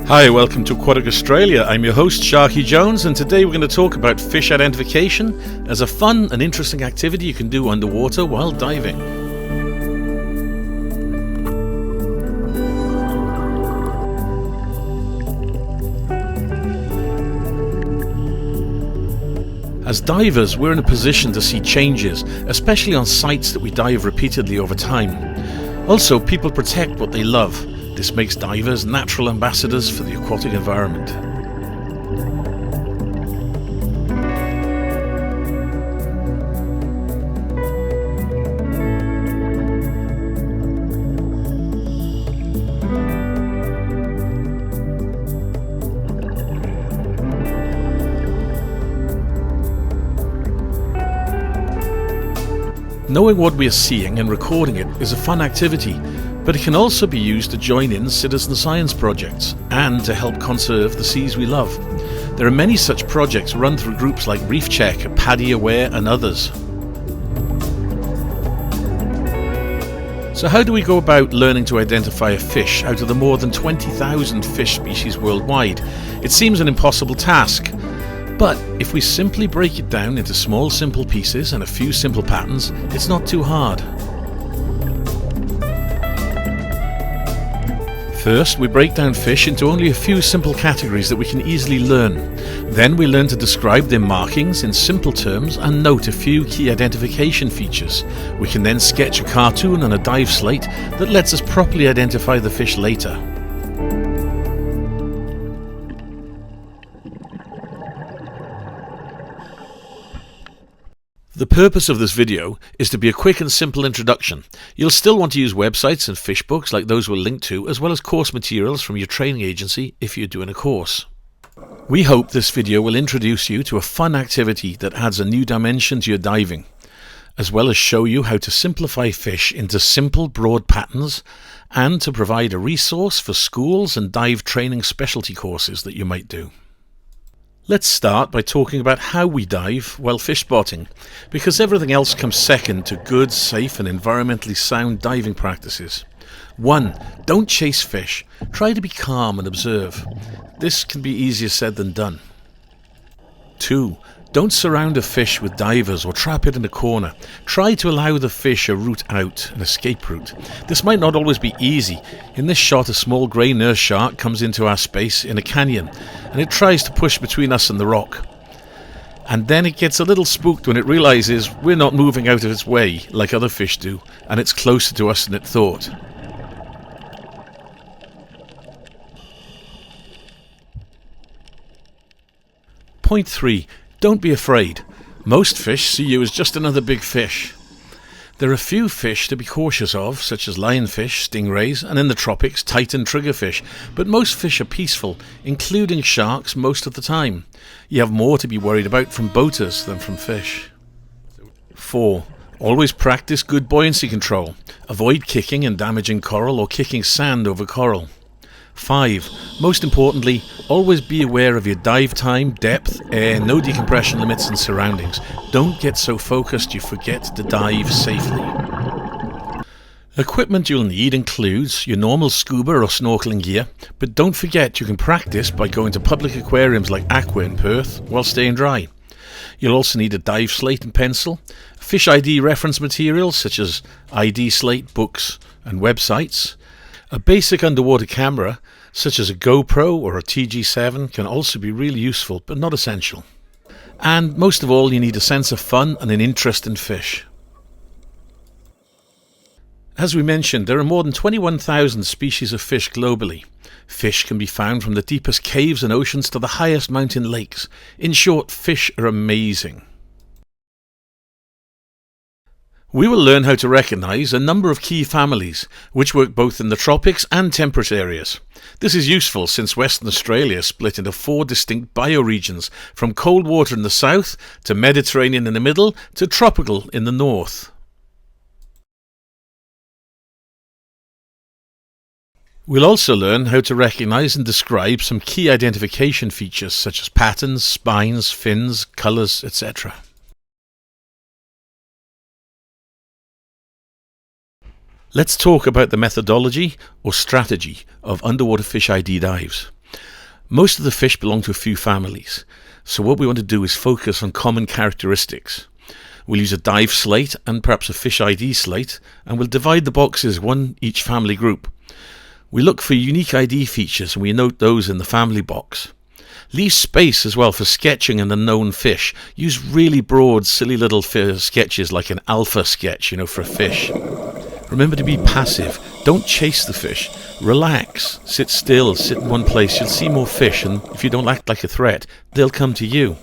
Hi, welcome to Aquatic Australia. I'm your host Sharky Jones, and today we're going to talk about fish identification as a fun and interesting activity you can do underwater while diving. As divers, we're in a position to see changes, especially on sites that we dive repeatedly over time. Also, people protect what they love. This makes divers natural ambassadors for the aquatic environment. Knowing what we are seeing and recording it is a fun activity, but it can also be used to join in citizen science projects and to help conserve the seas we love. There are many such projects run through groups like Reef Check, PADI Aware and others. So how do we go about learning to identify a fish out of the more than 20,000 fish species worldwide? It seems an impossible task. But if we simply break it down into small simple pieces and a few simple patterns, it's not too hard. First, we break down fish into only a few simple categories that we can easily learn. Then we learn to describe their markings in simple terms and note a few key identification features. We can then sketch a cartoon on a dive slate that lets us properly identify the fish later. The purpose of this video is to be a quick and simple introduction. You'll still want to use websites and fish books like those we'll link to, as well as course materials from your training agency if you're doing a course. We hope this video will introduce you to a fun activity that adds a new dimension to your diving, as well as show you how to simplify fish into simple, broad patterns, and to provide a resource for schools and dive training specialty courses that you might do. Let's start by talking about how we dive while fish spotting, because everything else comes second to good, safe and environmentally sound diving practices. 1. Don't chase fish. Try to be calm and observe. This can be easier said than done. 2. Don't surround a fish with divers or trap it in a corner. Try to allow the fish a route out, an escape route. This might not always be easy. In this shot, a small grey nurse shark comes into our space in a canyon, and it tries to push between us and the rock. And then it gets a little spooked when it realizes we're not moving out of its way like other fish do, and it's closer to us than it thought. Point 3. Don't be afraid. Most fish see you as just another big fish. There are a few fish to be cautious of, such as lionfish, stingrays, and in the tropics, titan triggerfish, but most fish are peaceful, including sharks most of the time. You have more to be worried about from boaters than from fish. 4. Always practice good buoyancy control. Avoid kicking and damaging coral or kicking sand over coral. 5. Most importantly, always be aware of your dive time, depth, air, no decompression limits and surroundings. Don't get so focused you forget to dive safely. Equipment you'll need includes your normal scuba or snorkeling gear, but don't forget you can practice by going to public aquariums like Aqua in Perth while staying dry. You'll also need a dive slate and pencil, fish ID reference materials such as ID slate, books and websites. A basic underwater camera, such as a GoPro or a TG7, can also be really useful, but not essential. And most of all, you need a sense of fun and an interest in fish. As we mentioned, there are more than 21,000 species of fish globally. Fish can be found from the deepest caves and oceans to the highest mountain lakes. In short, fish are amazing. We will learn how to recognize a number of key families, which work both in the tropics and temperate areas. This is useful since Western Australia is split into 4 distinct bioregions, from cold water in the south, to Mediterranean in the middle, to tropical in the north. We'll also learn how to recognize and describe some key identification features such as patterns, spines, fins, colors, etc. Let's talk about the methodology or strategy of underwater fish ID dives. Most of the fish belong to a few families, so what we want to do is focus on common characteristics. We'll use a dive slate and perhaps a fish ID slate, and we'll divide the boxes one each family group. We look for unique ID features and we note those in the family box. Leave space as well for sketching an unknown fish. Use really broad, silly little sketches like an alpha sketch, for a fish. Remember to be passive. Don't chase the fish. Relax. Sit still. Sit in one place. You'll see more fish, and if you don't act like a threat, they'll come to you.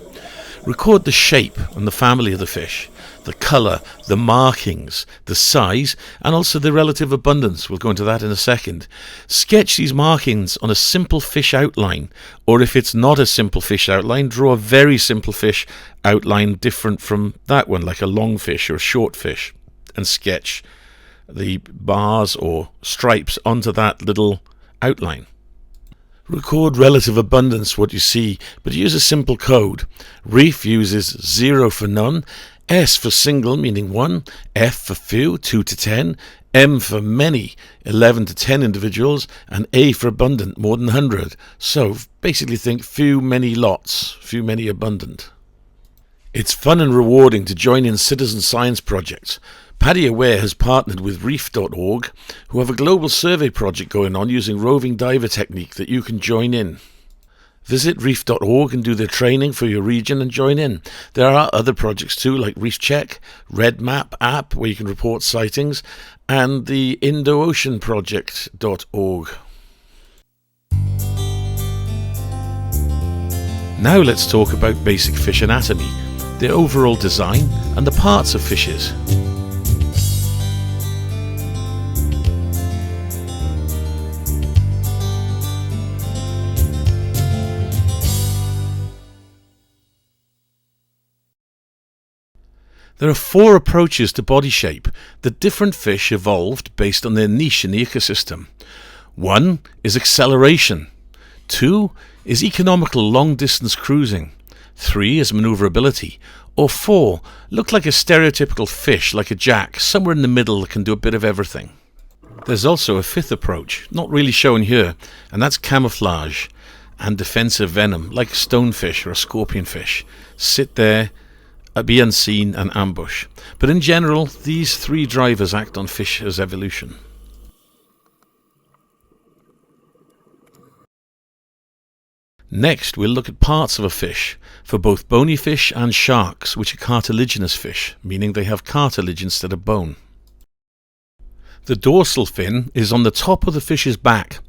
Record the shape and the family of the fish, the colour, the markings, the size, and also the relative abundance. We'll go into that in a second. Sketch these markings on a simple fish outline, or if it's not a simple fish outline, draw a very simple fish outline different from that one, like a long fish or a short fish, and sketch the bars or stripes onto that little outline. Record relative abundance, what you see, but use a simple code. Reef uses 0 for none, S for single, meaning 1, F for few, 2 to 10, M for many, 11 to 10 individuals, and A for abundant, more than 100. So basically think few, many, lots, few, many, abundant. It's fun and rewarding to join in citizen science projects. PADI Aware has partnered with reef.org, who have a global survey project going on using roving diver technique that you can join in. Visit reef.org and do their training for your region and join in. There are other projects too, like Reef Check, Red Map app, where you can report sightings, and the IndoOceanProject.org. Now let's talk about basic fish anatomy, their overall design, and the parts of fishes. There are 4 approaches to body shape that different fish evolved based on their niche in the ecosystem. 1 is acceleration. 2 is economical long-distance cruising. 3 is maneuverability. Or 4, look like a stereotypical fish, like a jack, somewhere in the middle that can do a bit of everything. There's also a 5th approach, not really shown here, and that's camouflage and defensive venom, like a stonefish or a scorpionfish. Sit there, be unseen and ambush. But in general, these 3 drivers act on fish as evolution. Next, we'll look at parts of a fish, for both bony fish and sharks, which are cartilaginous fish, meaning they have cartilage instead of bone. The dorsal fin is on the top of the fish's back,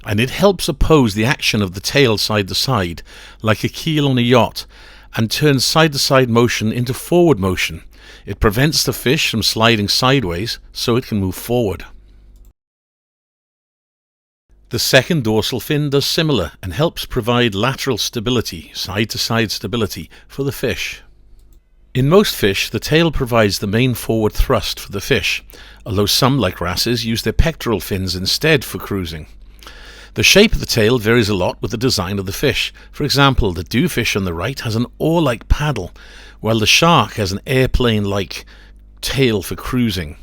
and it helps oppose the action of the tail side to side, like a keel on a yacht, and turns side-to-side motion into forward motion. It prevents the fish from sliding sideways so it can move forward. The second dorsal fin does similar and helps provide lateral stability, side-to-side stability, for the fish. In most fish, the tail provides the main forward thrust for the fish, although some, like wrasses, use their pectoral fins instead for cruising. The shape of the tail varies a lot with the design of the fish. For example, the dewfish on the right has an oar-like paddle, while the shark has an airplane-like tail for cruising.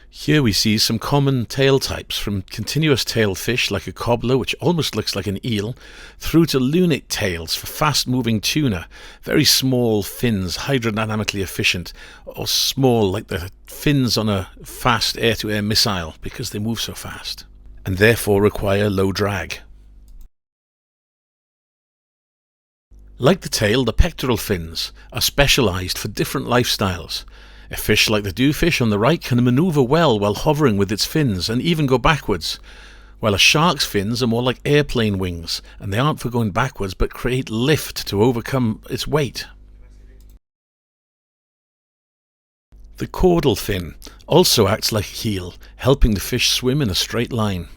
Here we see some common tail types, from continuous tail fish like a cobbler, which almost looks like an eel, through to lunate tails for fast-moving tuna, very small fins, hydrodynamically efficient, or small like the fins on a fast air-to-air missile because they move so fast, and therefore require low drag. Like the tail, the pectoral fins are specialized for different lifestyles. A fish like the dewfish on the right can maneuver well while hovering with its fins and even go backwards, while a shark's fins are more like airplane wings, and they aren't for going backwards but create lift to overcome its weight. The caudal fin also acts like a keel, helping the fish swim in a straight line.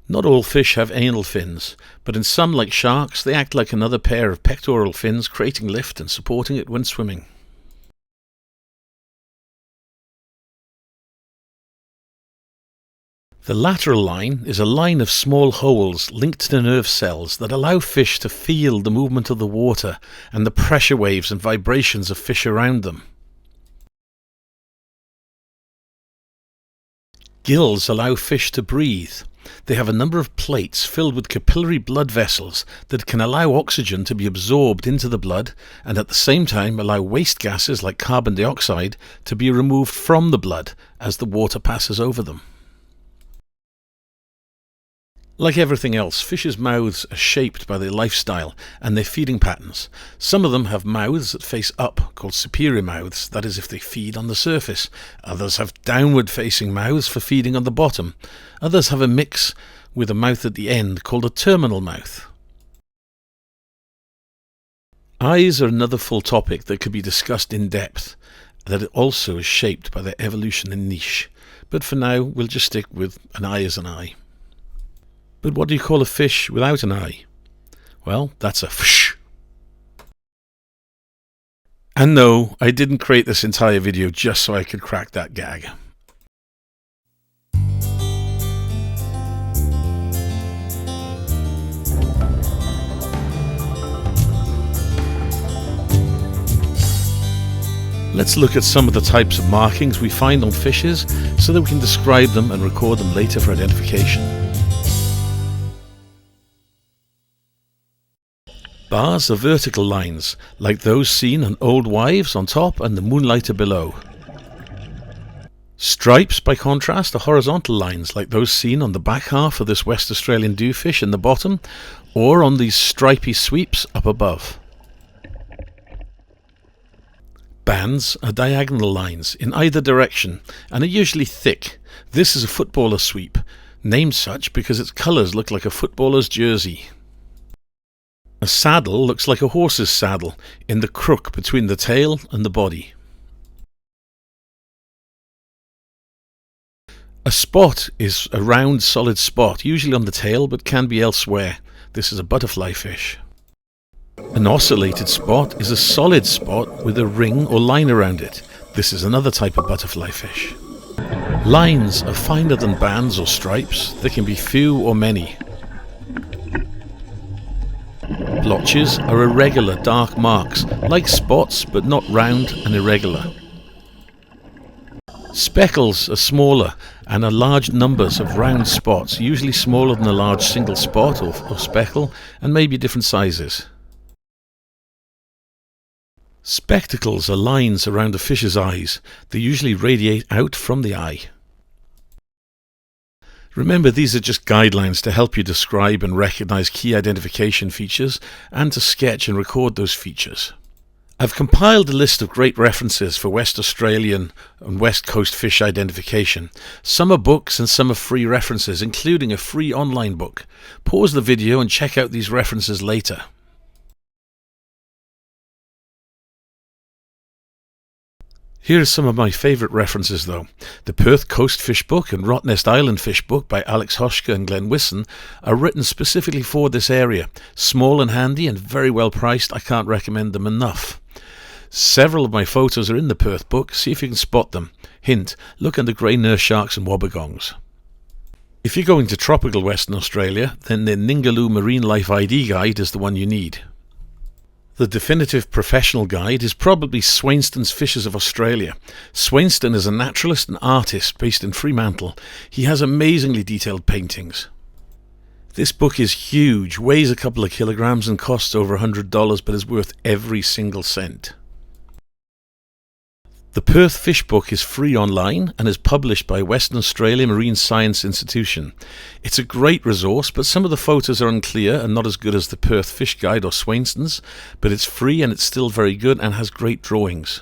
Not all fish have anal fins, but in some, like sharks, they act like another pair of pectoral fins, creating lift and supporting it when swimming. The lateral line is a line of small holes linked to nerve cells that allow fish to feel the movement of the water and the pressure waves and vibrations of fish around them. Gills allow fish to breathe. They have a number of plates filled with capillary blood vessels that can allow oxygen to be absorbed into the blood and at the same time allow waste gases like carbon dioxide to be removed from the blood as the water passes over them. Like everything else, fish's mouths are shaped by their lifestyle and their feeding patterns. Some of them have mouths that face up, called superior mouths, that is if they feed on the surface. Others have downward facing mouths for feeding on the bottom. Others have a mix with a mouth at the end called a terminal mouth. Eyes are another full topic that could be discussed in depth, that it also is shaped by their evolution and niche. But for now, we'll just stick with an eye as an eye. But what do you call a fish without an eye? Well, that's a fish. And no, I didn't create this entire video just so I could crack that gag. Let's look at some of the types of markings we find on fishes so that we can describe them and record them later for identification. Bars are vertical lines, like those seen on old wives on top and the moonlighter below. Stripes, by contrast, are horizontal lines, like those seen on the back half of this West Australian dewfish in the bottom, or on these stripy sweeps up above. Bands are diagonal lines in either direction and are usually thick. This is a footballer sweep, named such because its colours look like a footballer's jersey. A saddle looks like a horse's saddle in the crook between the tail and the body. A spot is a round solid spot, usually on the tail but can be elsewhere. This is a butterfly fish. An ocellated spot is a solid spot with a ring or line around it. This is another type of butterfly fish. Lines are finer than bands or stripes. There can be few or many. Blotches are irregular dark marks, like spots but not round and irregular. Speckles are smaller and are large numbers of round spots, usually smaller than a large single spot or speckle, and maybe different sizes. Spectacles are lines around a fish's eyes. They usually radiate out from the eye. Remember, these are just guidelines to help you describe and recognize key identification features and to sketch and record those features. I've compiled a list of great references for West Australian and West Coast fish identification. Some are books and some are free references, including a free online book. Pause the video and check out these references later. Here are some of my favourite references though. The Perth Coast Fish Book and Rottnest Island Fish Book by Alex Hoschka and Glenn Wisson are written specifically for this area. Small and handy and very well priced. I can't recommend them enough. Several of my photos are in the Perth book. See if you can spot them. Hint, look under grey nurse sharks and wobbegongs. If you're going to tropical Western Australia, then the Ningaloo Marine Life ID Guide is the one you need. The definitive professional guide is probably Swainston's Fishes of Australia. Swainston is a naturalist and artist based in Fremantle. He has amazingly detailed paintings. This book is huge, weighs a couple of kilograms and costs over $100, but is worth every single cent. The Perth Fish Book is free online and is published by Western Australia Marine Science Institution. It's a great resource, but some of the photos are unclear and not as good as the Perth Fish Guide or Swainston's, but it's free and it's still very good and has great drawings.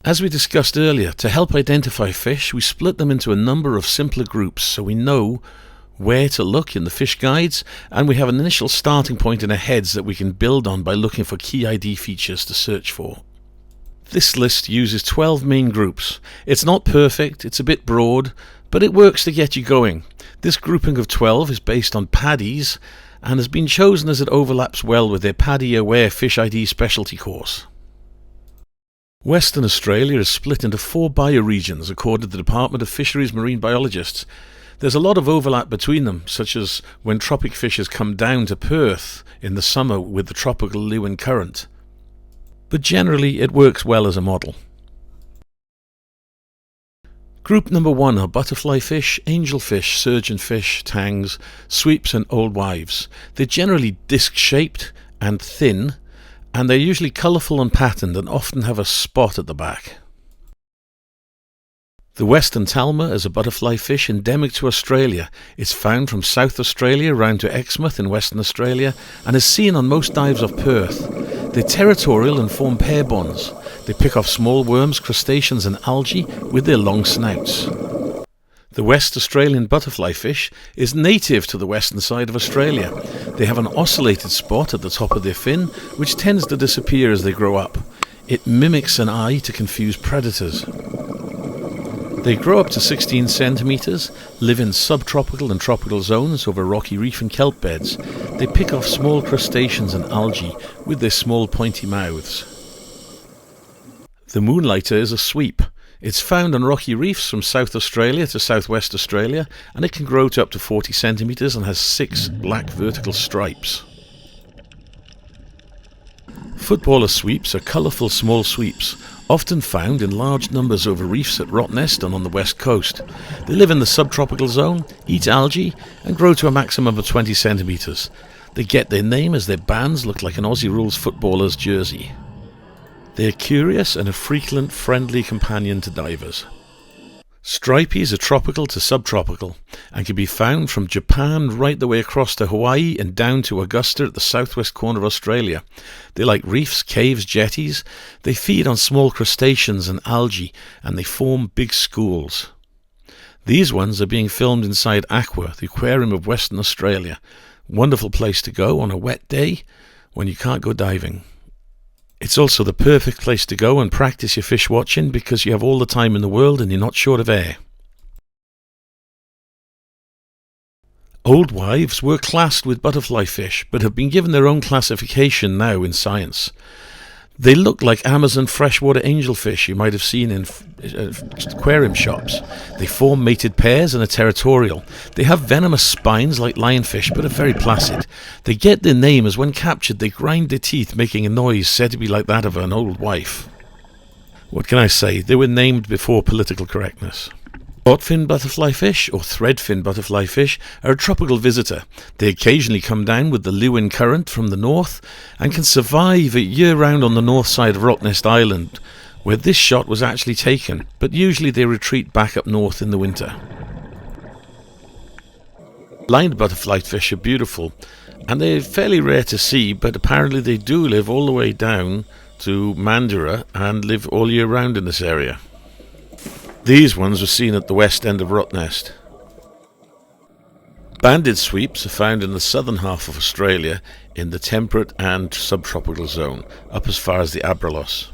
As we discussed earlier, to help identify fish, we split them into a number of simpler groups so we know where to look in the fish guides, and we have an initial starting point in our heads that we can build on by looking for key ID features to search for. This list uses 12 main groups. It's not perfect, it's a bit broad, but it works to get you going. This grouping of 12 is based on PADIs, and has been chosen as it overlaps well with their PADI Aware Fish ID specialty course. Western Australia is split into 4 bioregions according to the Department of Fisheries Marine Biologists. There's a lot of overlap between them, such as when tropic fishes come down to Perth in the summer with the tropical Lewin current. But generally it works well as a model. Group number 1 are butterfly fish, angelfish, surgeonfish, tangs, sweeps and old wives. They're generally disc-shaped and thin, and they're usually colourful and patterned and often have a spot at the back. The western talma is a butterfly fish endemic to Australia. It's found from South Australia round to Exmouth in Western Australia and is seen on most dives off Perth. They're territorial and form pair bonds. They pick off small worms, crustaceans and algae with their long snouts. The West Australian butterfly fish is native to the western side of Australia. They have an ocellated spot at the top of their fin, which tends to disappear as they grow up. It mimics an eye to confuse predators. They grow up to 16 centimetres, live in subtropical and tropical zones over rocky reef and kelp beds. They pick off small crustaceans and algae with their small pointy mouths. The moonlighter is a sweep. It's found on rocky reefs from South Australia to Southwest Australia, and it can grow to up to 40 centimetres and has 6 black vertical stripes. Footballer sweeps are colourful small sweeps, often found in large numbers over reefs at Rottnest and on the west coast. They live in the subtropical zone, eat algae, and grow to a maximum of 20 centimetres. They get their name as their bands look like an Aussie Rules footballer's jersey. They are curious and a frequent, friendly companion to divers. Stripies are tropical to subtropical and can be found from Japan right the way across to Hawaii and down to Augusta at the southwest corner of Australia. They like reefs, caves, jetties. They feed on small crustaceans and algae, and they form big schools. These ones are being filmed inside Aqua, the aquarium of Western Australia. Wonderful place to go on a wet day when you can't go diving. It's also the perfect place to go and practice your fish watching because you have all the time in the world and you're not short of air. Old wives were classed with butterfly fish but have been given their own classification now in science. They look like Amazon freshwater angelfish you might have seen in aquarium shops. They form mated pairs and are territorial. They have venomous spines like lionfish but are very placid. They get their name as when captured they grind their teeth making a noise said to be like that of an old wife. What can I say? They were named before political correctness. Spotfin butterfly fish or threadfin butterfly fish are a tropical visitor. They occasionally come down with the Lewin current from the north and can survive year-round on the north side of Rottnest Island, where this shot was actually taken, but usually they retreat back up north in the winter. Lined butterfly fish are beautiful, and they're fairly rare to see, but apparently they do live all the way down to Mandurah and live all year round in this area. These ones were seen at the west end of Rottnest. Banded sweeps are found in the southern half of Australia in the temperate and subtropical zone, up as far as the Abralos.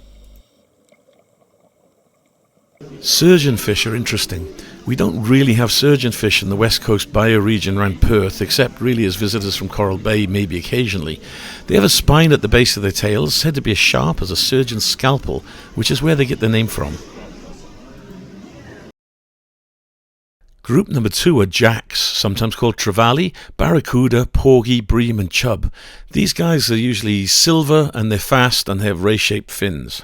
Surgeonfish are interesting. We don't really have surgeonfish in the west coast bioregion around Perth, except really as visitors from Coral Bay, maybe occasionally. They have a spine at the base of their tails, said to be as sharp as a surgeon's scalpel, which is where they get their name from. Group number 2 are jacks, sometimes called trevally, barracuda, porgy, bream and chub. These guys are usually silver and they're fast and they have ray-shaped fins.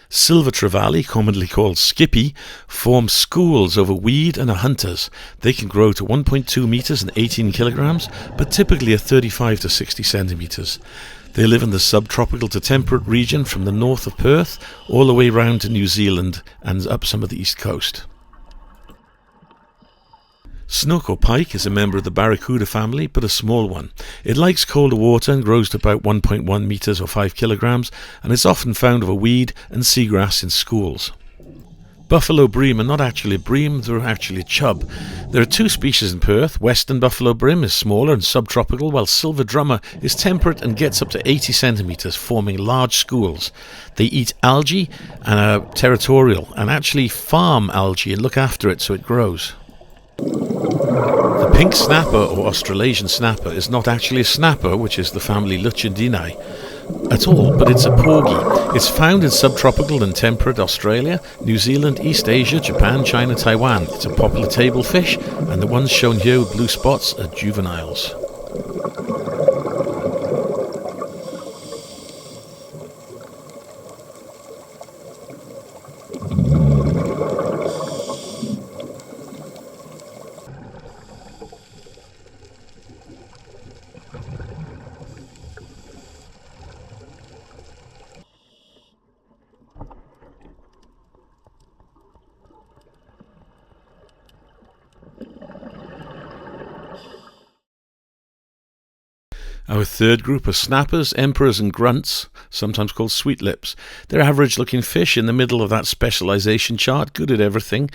Silver trevally, commonly called skippy, form schools over weed and are hunters. They can grow to 1.2 meters and 18 kilograms, but typically are 35 to 60 centimeters. They live in the subtropical to temperate region from the north of Perth all the way round to New Zealand and up some of the east coast. Snook or pike is a member of the barracuda family, but a small one. It likes colder water and grows to about 1.1 meters or 5 kilograms, and is often found over weed and seagrass in schools. Buffalo bream are not actually a bream, they're actually a chub. There are 2 species in Perth. Western buffalo bream is smaller and subtropical, while silver drummer is temperate and gets up to 80 centimeters, forming large schools. They eat algae and are territorial, and actually farm algae and look after it so it grows. The pink snapper or Australasian snapper is not actually a snapper, which is the family Lucidinae, at all, but it's a porgy. It's found in subtropical and temperate Australia, New Zealand, East Asia, Japan, China, Taiwan. It's a popular table fish, and the ones shown here with blue spots are juveniles. Our third group are snappers, emperors and grunts, sometimes called sweet lips. They're average looking fish in the middle of that specialisation chart, good at everything,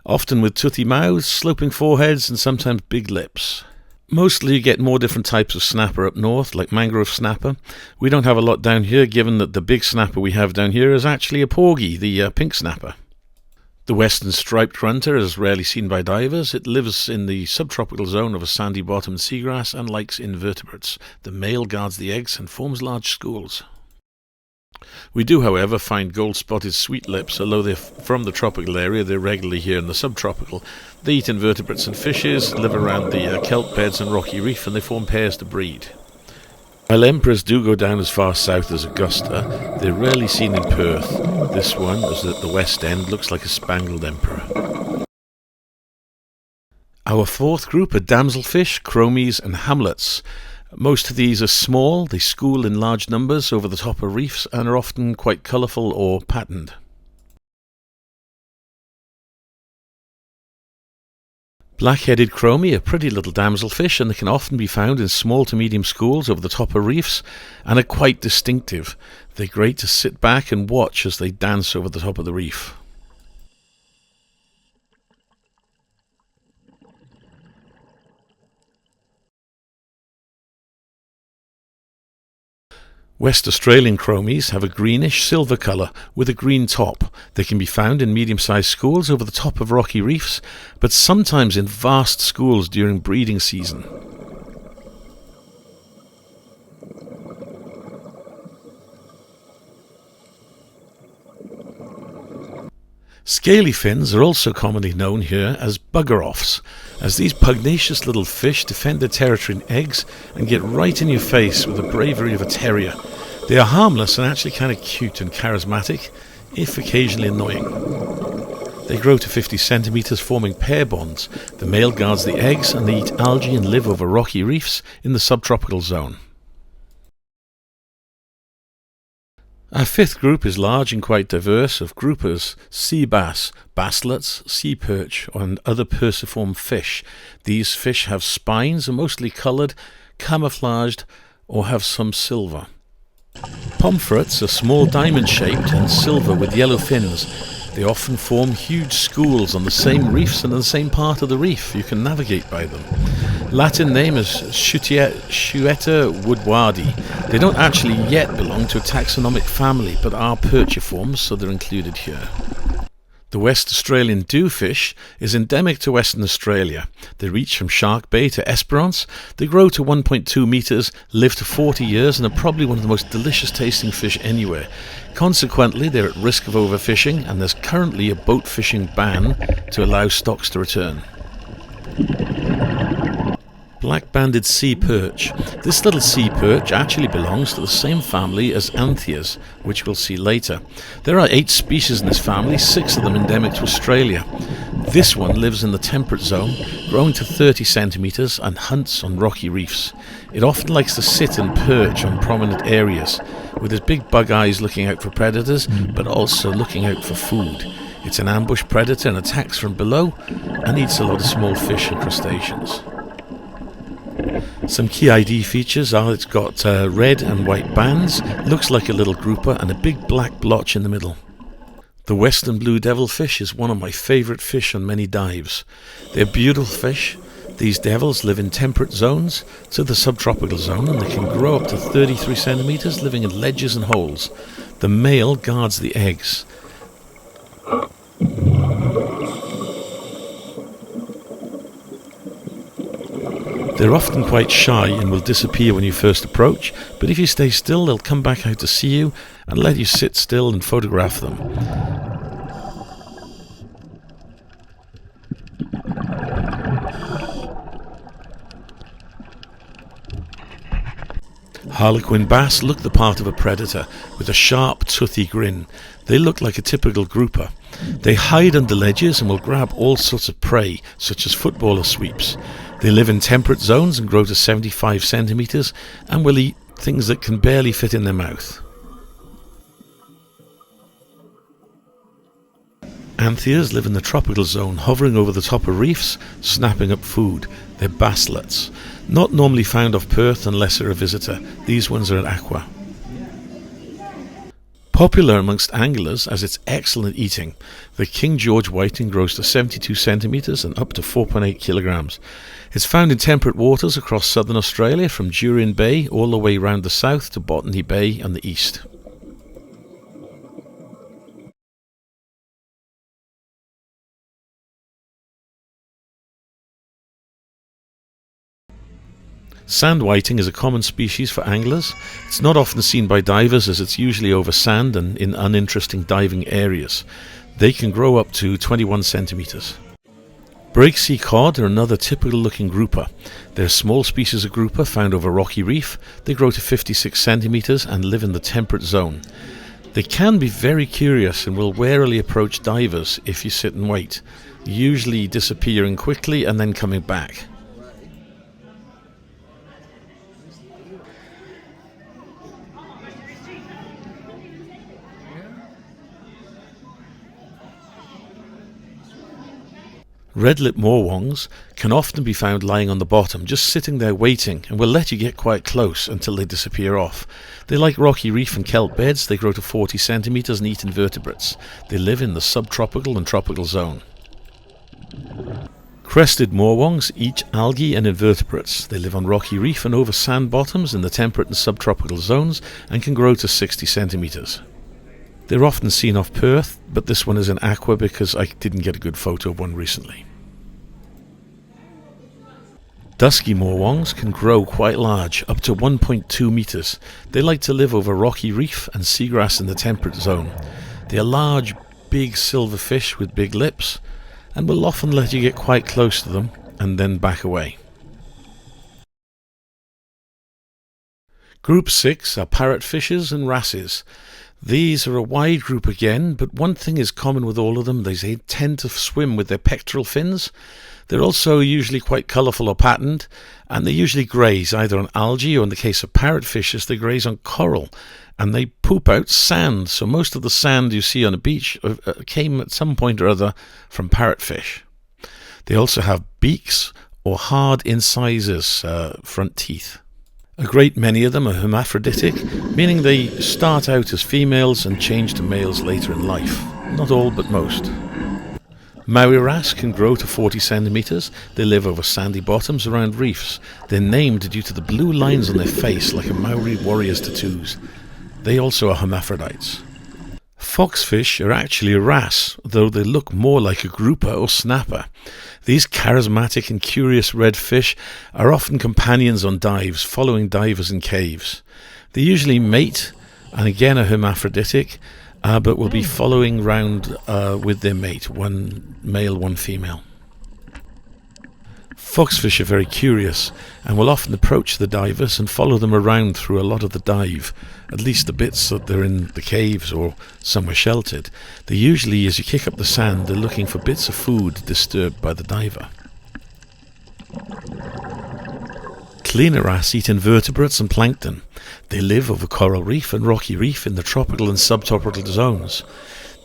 often with toothy mouths, sloping foreheads and sometimes big lips. Mostly you get more different types of snapper up north, like mangrove snapper. We don't have a lot down here, given that the big snapper we have down here is actually a porgy, the pink snapper. The western striped grunter is rarely seen by divers. It lives in the subtropical zone of a sandy-bottomed seagrass and likes invertebrates. The male guards the eggs and forms large schools. We do, however, find gold-spotted sweet lips. Although they're from the tropical area, they're regularly here in the subtropical. They eat invertebrates and fishes, live around the kelp beds and rocky reef, and they form pairs to breed. While emperors do go down as far south as Augusta, they're rarely seen in Perth. This one, as at the west end, looks like a spangled emperor. Our fourth group are damselfish, chromies and hamlets. Most of these are small, they school in large numbers over the top of reefs and are often quite colourful or patterned. Black-headed chromie are pretty little damselfish, and they can often be found in small to medium schools over the top of reefs and are quite distinctive. They're great to sit back and watch as they dance over the top of the reef. West Australian chromies have a greenish silver colour with a green top. They can be found in medium-sized schools over the top of rocky reefs, but sometimes in vast schools during breeding season. Scaly fins are also commonly known here as bugger-offs, as these pugnacious little fish defend their territory in eggs and get right in your face with the bravery of a terrier. They are harmless and actually kind of cute and charismatic, if occasionally annoying. They grow to 50 centimetres, forming pair bonds. The male guards the eggs, and they eat algae and live over rocky reefs in the subtropical zone. Our fifth group is large and quite diverse, of groupers, sea bass, basslets, sea perch and other perciform fish. These fish have spines, are mostly coloured, camouflaged or have some silver. Pomfrets are small diamond-shaped and silver with yellow fins. They often form huge schools on the same reefs and in the same part of the reef. You can navigate by them. Latin name is Schuetta woodwardi. They don't actually yet belong to a taxonomic family, but are perchiforms, so they're included here. The West Australian dewfish is endemic to Western Australia. They reach from Shark Bay to Esperance. They grow to 1.2 metres, live to 40 years, and are probably one of the most delicious tasting fish anywhere. Consequently, they're at risk of overfishing, and there's currently a boat fishing ban to allow stocks to return. Black-banded sea perch. This little sea perch actually belongs to the same family as Antheas, which we'll see later. There are 8 species in this family, 6 of them endemic to Australia. This one lives in the temperate zone, growing to 30 centimetres and hunts on rocky reefs. It often likes to sit and perch on prominent areas, with its big bug eyes looking out for predators, but also looking out for food. It's an ambush predator and attacks from below, and eats a lot of small fish and crustaceans. Some key ID features are it's got red and white bands, looks like a little grouper, and a big black blotch in the middle. The western blue devilfish is one of my favourite fish on many dives. They're beautiful fish. These devils live in temperate zones to the subtropical zone, and they can grow up to 33 centimetres, living in ledges and holes. The male guards the eggs. They're often quite shy and will disappear when you first approach, but if you stay still, they'll come back out to see you and let you sit still and photograph them. Harlequin bass look the part of a predator with a sharp, toothy grin. They look like a typical grouper. They hide under ledges and will grab all sorts of prey, such as footballer sweeps. They live in temperate zones and grow to 75 centimeters and will eat things that can barely fit in their mouth. Antheas live in the tropical zone, hovering over the top of reefs, snapping up food. They're basslets. Not normally found off Perth unless they're a visitor. These ones are at Aqua. Popular amongst anglers as it's excellent eating, the King George whiting grows to 72 centimetres and up to 4.8 kilograms. It's found in temperate waters across southern Australia from Jurien Bay all the way round the south to Botany Bay on the east. Sand whiting is a common species for anglers. It's not often seen by divers as it's usually over sand and in uninteresting diving areas. They can grow up to 21 centimetres. Breaksea cod are another typical looking grouper. They're a small species of grouper found over rocky reef. They grow to 56 centimetres and live in the temperate zone. They can be very curious and will warily approach divers if you sit and wait, usually disappearing quickly and then coming back. Red-lip moorwongs can often be found lying on the bottom, just sitting there waiting, and will let you get quite close until they disappear off. They like rocky reef and kelp beds. They grow to 40 centimetres and eat invertebrates. They live in the subtropical and tropical zone. Crested moorwongs eat algae and invertebrates. They live on rocky reef and over sand bottoms in the temperate and subtropical zones and can grow to 60 centimetres. They're often seen off Perth, but this one is in Aqua because I didn't get a good photo of one recently. Dusky moorwongs can grow quite large, up to 1.2 metres. They like to live over rocky reef and seagrass in the temperate zone. They are large, big silver fish with big lips and will often let you get quite close to them and then back away. Group 6 are parrotfishes and wrasses. These are a wide group again, but one thing is common with all of them: they tend to swim with their pectoral fins. They're also usually quite colourful or patterned, and they usually graze either on algae or, in the case of parrotfishes, they graze on coral, and they poop out sand. So most of the sand you see on a beach came at some point or other from parrotfish. They also have beaks or hard incisors, front teeth. A great many of them are hermaphroditic, meaning they start out as females and change to males later in life. Not all, but most. Maui wrasse can grow to 40 centimetres. They live over sandy bottoms around reefs. They're named due to the blue lines on their face, like a Maori warrior's tattoos. They also are hermaphrodites. Foxfish are actually a wrasse, though they look more like a grouper or snapper. These charismatic and curious red fish are often companions on dives, following divers in caves. They usually mate, and again are hermaphroditic, but will be following round with their mate, one male, one female. Foxfish are very curious and will often approach the divers and follow them around through a lot of the dive, at least the bits that they're in the caves or somewhere sheltered. They usually, as you kick up the sand, they're looking for bits of food disturbed by the diver. Cleaner wrasse eat invertebrates and plankton. They live over coral reef and rocky reef in the tropical and subtropical zones.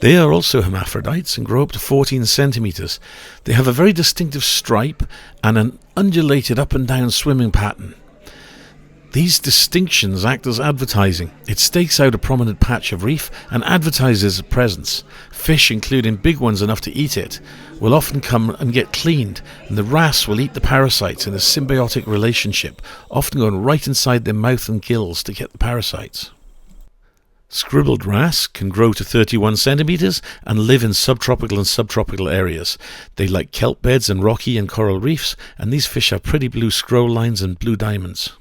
They are also hermaphrodites and grow up to 14 centimetres. They have a very distinctive stripe and an undulated up and down swimming pattern. These distinctions act as advertising. It stakes out a prominent patch of reef and advertises a presence. Fish, including big ones enough to eat it, will often come and get cleaned, and the wrasse will eat the parasites in a symbiotic relationship, often going right inside their mouth and gills to get the parasites. Scribbled wrasse can grow to 31 centimeters and live in subtropical and subtropical areas. They like kelp beds and rocky and coral reefs, and these fish have pretty blue scroll lines and blue diamonds.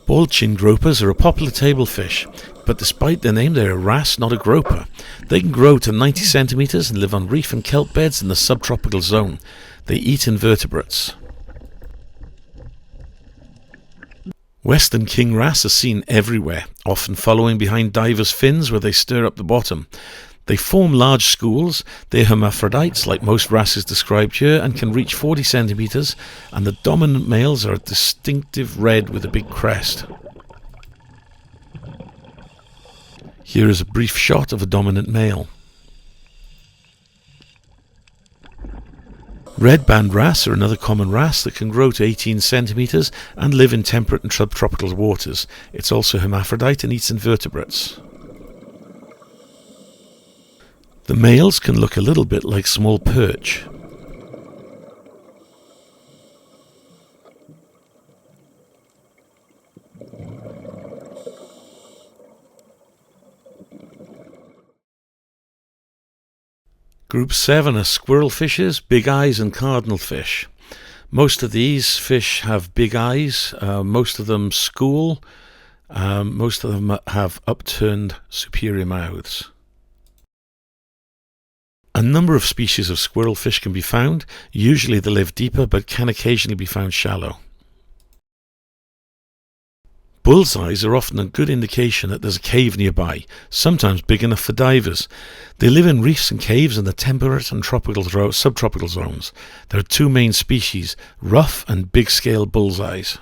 Bald-chin gropers are a popular table fish, but despite their name, they're a wrasse, not a groper. They can grow to 90 centimeters and live on reef and kelp beds in the subtropical zone. They eat invertebrates. Western king wrasse are seen everywhere, often following behind divers' fins where they stir up the bottom. They form large schools. They're hermaphrodites, like most wrasses described here, and can reach 40 centimeters, and the dominant males are a distinctive red with a big crest. Here is a brief shot of a dominant male. Red band wrasse are another common wrasse that can grow to 18 centimeters and live in temperate and subtropical waters. It's also hermaphrodite and eats invertebrates. The males can look a little bit like small perch. Group 7 are squirrel fishes, big eyes and cardinal fish. Most of these fish have big eyes, most of them school, most of them have upturned superior mouths. A number of species of squirrel fish can be found. Usually they live deeper but can occasionally be found shallow. Bullseyes are often a good indication that there's a cave nearby, sometimes big enough for divers. They live in reefs and caves in the temperate and subtropical zones. There are two main species, rough and big-scale bullseyes.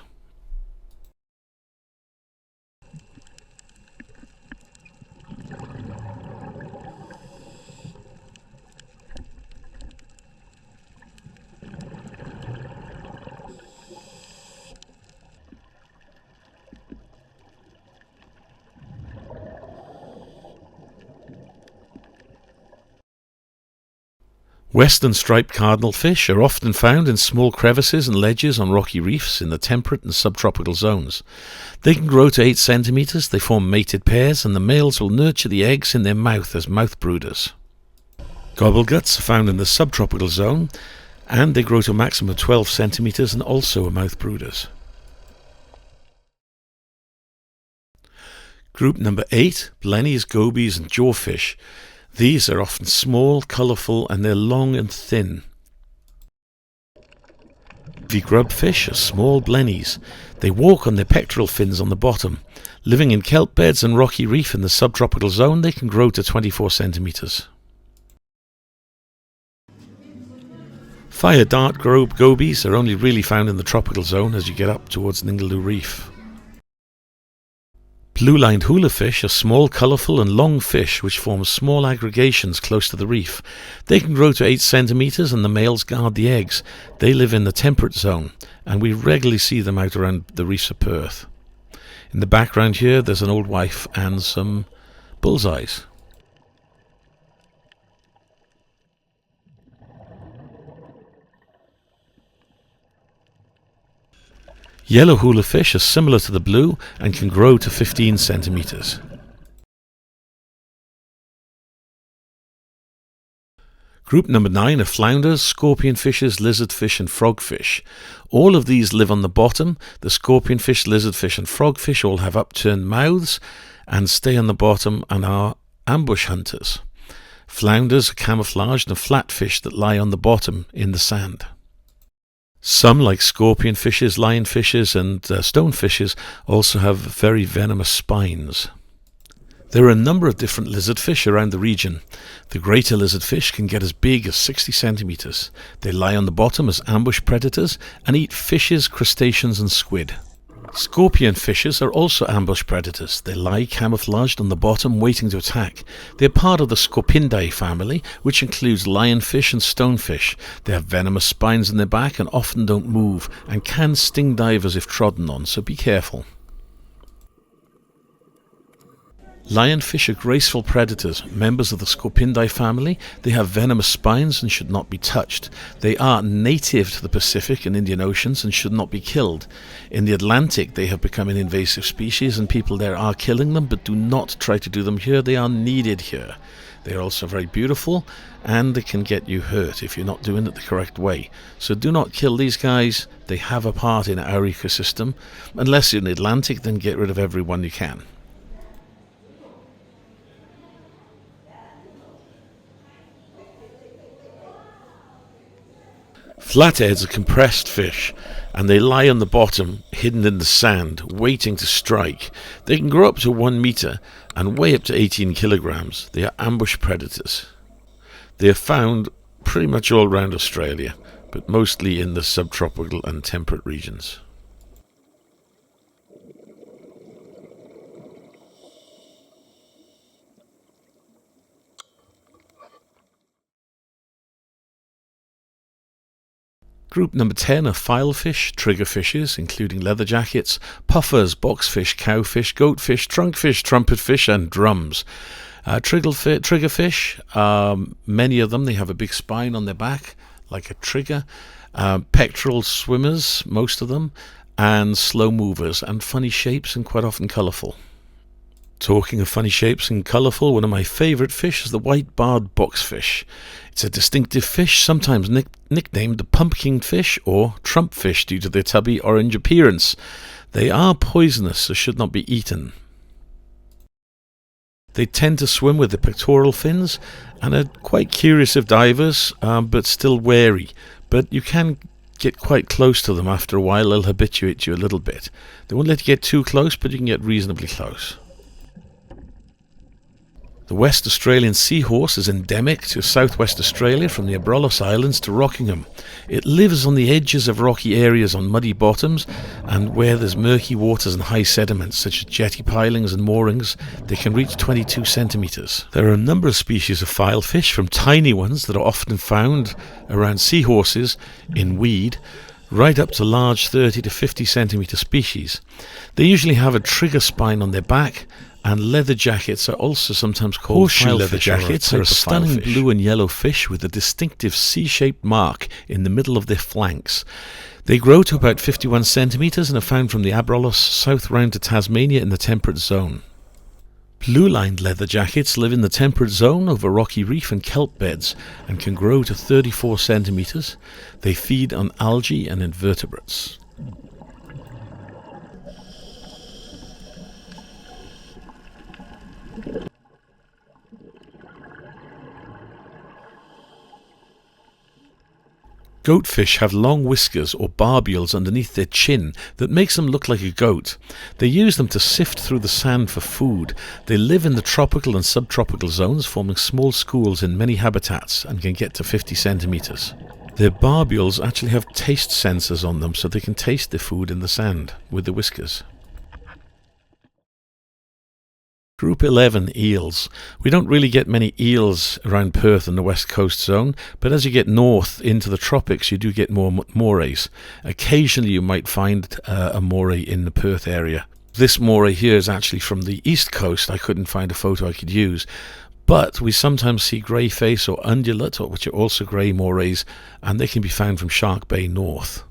Western striped cardinal fish are often found in small crevices and ledges on rocky reefs in the temperate and subtropical zones. They can grow to 8 centimeters, they form mated pairs, and the males will nurture the eggs in their mouth as mouth brooders. Gobbleguts are found in the subtropical zone, and they grow to a maximum of 12 centimeters and also are mouth brooders. Group number 8, blennies, gobies and jawfish. These are often small, colourful, and they're long and thin. The grubfish are small blennies. They walk on their pectoral fins on the bottom. Living in kelp beds and rocky reef in the subtropical zone, they can grow to 24 centimeters. Fire dart gobies are only really found in the tropical zone as you get up towards Ningaloo Reef. Blue-lined hula fish are small, colourful and long fish which form small aggregations close to the reef. They can grow to 8 centimetres and the males guard the eggs. They live in the temperate zone and we regularly see them out around the reefs of Perth. In the background here there's an old wife and some bullseyes. Yellow hula fish are similar to the blue and can grow to 15 centimeters. Group number 9 are flounders, scorpionfishes, lizardfish and frogfish. All of these live on the bottom. The scorpionfish, lizardfish and frogfish all have upturned mouths and stay on the bottom and are ambush hunters. Flounders are camouflaged and flatfish that lie on the bottom in the sand. Some, like scorpionfishes, lionfishes and stonefishes, also have very venomous spines. There are a number of different lizardfish around the region. The greater lizardfish can get as big as 60 centimeters. They lie on the bottom as ambush predators and eat fishes, crustaceans and squid. Scorpionfishes are also ambush predators. They lie camouflaged on the bottom waiting to attack. They are part of the Scorpindae family, which includes lionfish and stonefish. They have venomous spines in their back and often don't move and can sting divers if trodden on, so be careful. Lionfish are graceful predators, members of the Scorpindae family. They have venomous spines and should not be touched. They are native to the Pacific and Indian Oceans and should not be killed. In the Atlantic, they have become an invasive species and people there are killing them, but do not try to do them here. They are needed here. They are also very beautiful and they can get you hurt if you're not doing it the correct way. So do not kill these guys. They have a part in our ecosystem. Unless you're in the Atlantic, then get rid of everyone you can. Flatheads are compressed fish, and they lie on the bottom, hidden in the sand, waiting to strike. They can grow up to 1 meter and weigh up to 18 kilograms. They are ambush predators. They are found pretty much all around Australia, but mostly in the subtropical and temperate regions. Group number 10 are filefish, triggerfishes, including leatherjackets, puffers, boxfish, cowfish, goatfish, trunkfish, trumpetfish, and drums. Triggerfish, many of them, they have a big spine on their back, like a trigger. Pectoral swimmers, most of them, and slow movers, and funny shapes and quite often colourful. Talking of funny shapes and colourful, one of my favourite fish is the white-barred boxfish. It's a distinctive fish, sometimes nicknamed the pumpkin fish or trump fish due to their tubby orange appearance. They are poisonous, so should not be eaten. They tend to swim with the pectoral fins and are quite curious of divers, but still wary. But you can get quite close to them after a while. They'll habituate you a little bit. They won't let you get too close, but you can get reasonably close. The West Australian seahorse is endemic to southwest Australia from the Abrolhos Islands to Rockingham. It lives on the edges of rocky areas on muddy bottoms and where there's murky waters and high sediments such as jetty pilings and moorings. They can reach 22 centimetres. There are a number of species of filefish, from tiny ones that are often found around seahorses in weed right up to large 30 to 50 centimetre species. They usually have a trigger spine on their back, and leather jackets are also sometimes called horseshoe leather jackets. Are a stunning blue and yellow fish with a distinctive C-shaped mark in the middle of their flanks. They grow to about 51 centimetres and are found from the Abrolhos south round to Tasmania in the temperate zone. Blue-lined leather jackets live in the temperate zone over rocky reef and kelp beds and can grow to 34 centimetres. They feed on algae and invertebrates. Goatfish have long whiskers or barbules underneath their chin that makes them look like a goat. They use them to sift through the sand for food. They live in the tropical and subtropical zones, forming small schools in many habitats and can get to 50 centimetres. Their barbules actually have taste sensors on them so they can taste the food in the sand with the whiskers. Group 11, eels. We don't really get many eels around Perth and the west coast zone, but as you get north into the tropics you do get more morays. Occasionally you might find a moray in the Perth area. This moray here is actually from the east coast. I couldn't find a photo I could use. But we sometimes see greyface or undulate, which are also grey morays, and they can be found from Shark Bay north.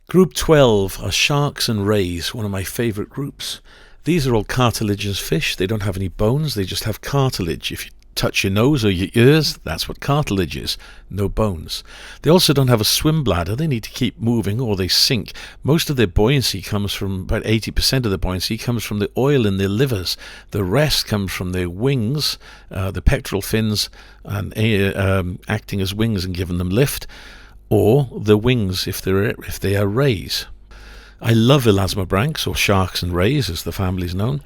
Group 12 are sharks and rays, one of my favourite groups. These are all cartilaginous fish. They don't have any bones, they just have cartilage. If you touch your nose or your ears, that's what cartilage is, no bones. They also don't have a swim bladder. They need to keep moving or they sink. Most of their buoyancy comes from, about 80% of the buoyancy comes from the oil in their livers. The rest comes from their wings, the pectoral fins, and acting as wings and giving them lift, or the wings if they are rays. I love elasmobranchs, or sharks and rays as the family is known.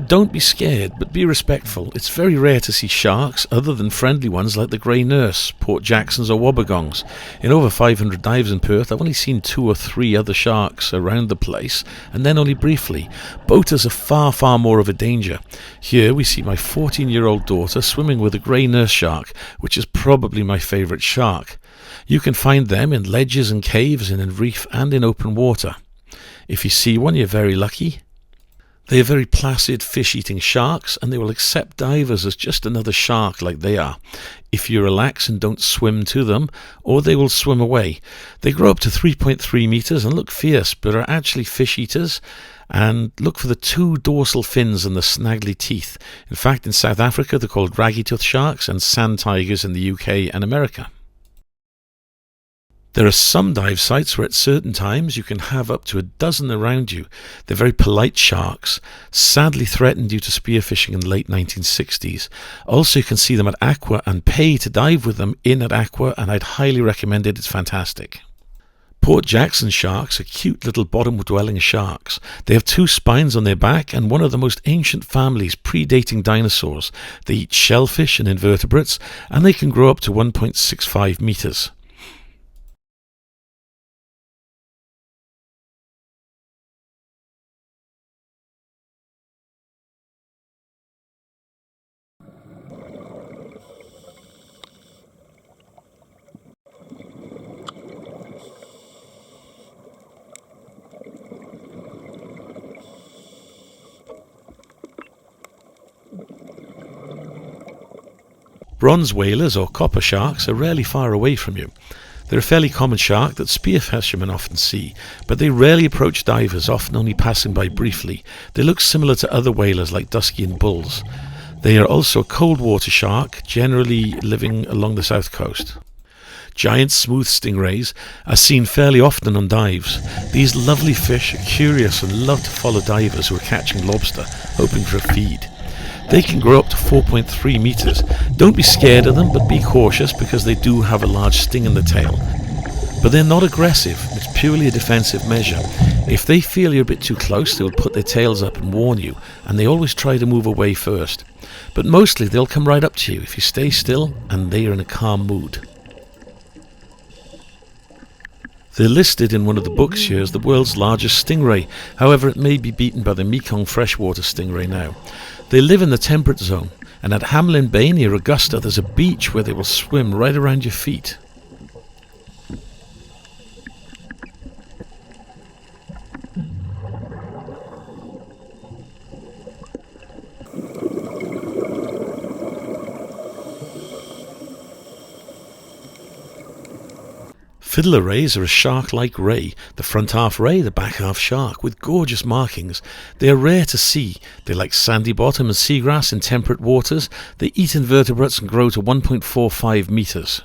Don't be scared, but be respectful. It's very rare to see sharks other than friendly ones like the grey nurse, Port Jacksons or wobbegongs. In over 500 dives in Perth, I've only seen 2 or 3 other sharks around the place, and then only briefly. Boaters are far, far more of a danger. Here we see my 14-year-old daughter swimming with a grey nurse shark, which is probably my favourite shark. You can find them in ledges and caves, in reef and in open water. If you see one, you're very lucky. They are very placid fish-eating sharks, and they will accept divers as just another shark like they are, if you relax and don't swim to them, or they will swim away. They grow up to 3.3 meters and look fierce, but are actually fish eaters. And look for the 2 dorsal fins and the snaggly teeth. In fact, in South Africa they're called raggy-tooth sharks, and sand tigers in the UK and America. There are some dive sites where at certain times you can have up to a dozen around you. They're very polite sharks, sadly threatened due to spearfishing in the late 1960s. Also, you can see them at Aqua and pay to dive with them in at Aqua, and I'd highly recommend it. It's fantastic. Port Jackson sharks are cute little bottom-dwelling sharks. They have 2 spines on their back and one of the most ancient families predating dinosaurs. They eat shellfish and invertebrates, and they can grow up to 1.65 meters. Bronze whalers or copper sharks are rarely far away from you. They're a fairly common shark that spear fishermen often see, but they rarely approach divers, often only passing by briefly. They look similar to other whalers like dusky and bulls. They are also a cold water shark, generally living along the south coast. Giant smooth stingrays are seen fairly often on dives. These lovely fish are curious and love to follow divers who are catching lobster, hoping for a feed. They can grow up to 4.3 meters. Don't be scared of them, but be cautious because they do have a large sting in the tail. But they're not aggressive. It's purely a defensive measure. If they feel you're a bit too close, they'll put their tails up and warn you, and they always try to move away first. But mostly they'll come right up to you if you stay still and they are in a calm mood. They're listed in one of the books here as the world's largest stingray. However, it may be beaten by the Mekong freshwater stingray now. They live in the temperate zone, and at Hamelin Bay near Augusta there's a beach where they will swim right around your feet. Fiddler rays are a shark-like ray, the front half ray, the back half shark, with gorgeous markings. They are rare to see. They like sandy bottom and seagrass in temperate waters. They eat invertebrates and grow to 1.45 meters.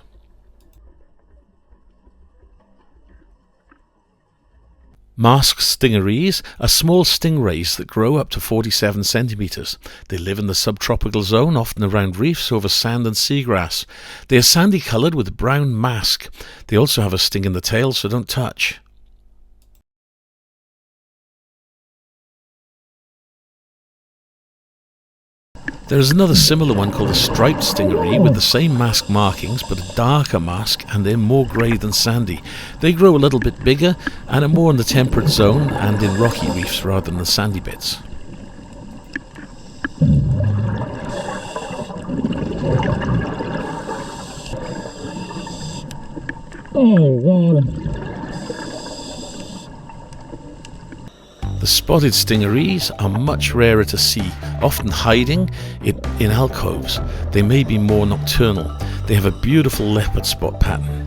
Masked stingarees are small stingrays that grow up to 47 centimeters. They live in the subtropical zone, often around reefs over sand and seagrass. They are sandy coloured with a brown mask. They also have a sting in the tail, so don't touch. There is another similar one called a striped stingaree with the same mask markings but a darker mask, and they're more grey than sandy. They grow a little bit bigger and are more in the temperate zone and in rocky reefs rather than the sandy bits. The spotted stingarees are much rarer to see, often hiding in alcoves. They may be more nocturnal. They have a beautiful leopard spot pattern.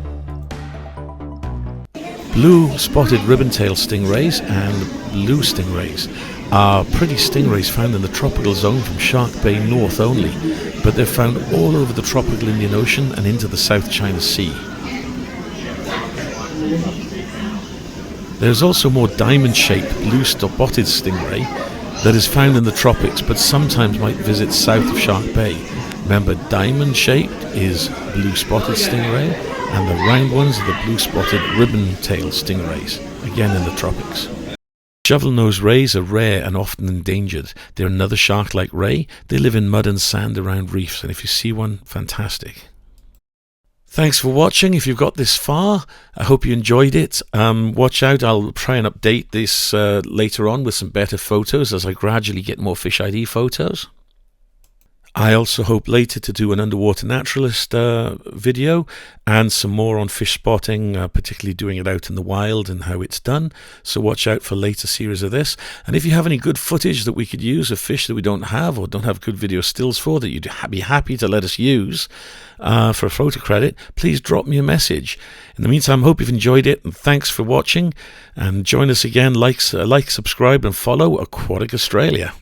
Blue spotted ribbon-tailed stingrays and blue stingrays are pretty stingrays found in the tropical zone from Shark Bay north only, but they're found all over the tropical Indian Ocean and into the South China Sea. There is also more diamond-shaped blue-spotted stingray that is found in the tropics but sometimes might visit south of Shark Bay. Remember, diamond-shaped is blue-spotted stingray and the round ones are the blue-spotted ribbon-tailed stingrays, again in the tropics. Shovel-nosed rays are rare and often endangered. They're another shark-like ray. They live in mud and sand around reefs, and if you see one, fantastic. Thanks for watching. If you've got this far, I hope you enjoyed it. Watch out, I'll try and update this later on with some better photos as I gradually get more Fish ID photos. I also hope later to do an underwater naturalist video and some more on fish spotting, particularly doing it out in the wild and how it's done. So watch out for later series of this. And if you have any good footage that we could use of fish that we don't have or don't have good video stills for that you'd be happy to let us use for a photo credit, please drop me a message. In the meantime, hope you've enjoyed it, and thanks for watching. And join us again, like, subscribe and follow Aquatic Australia.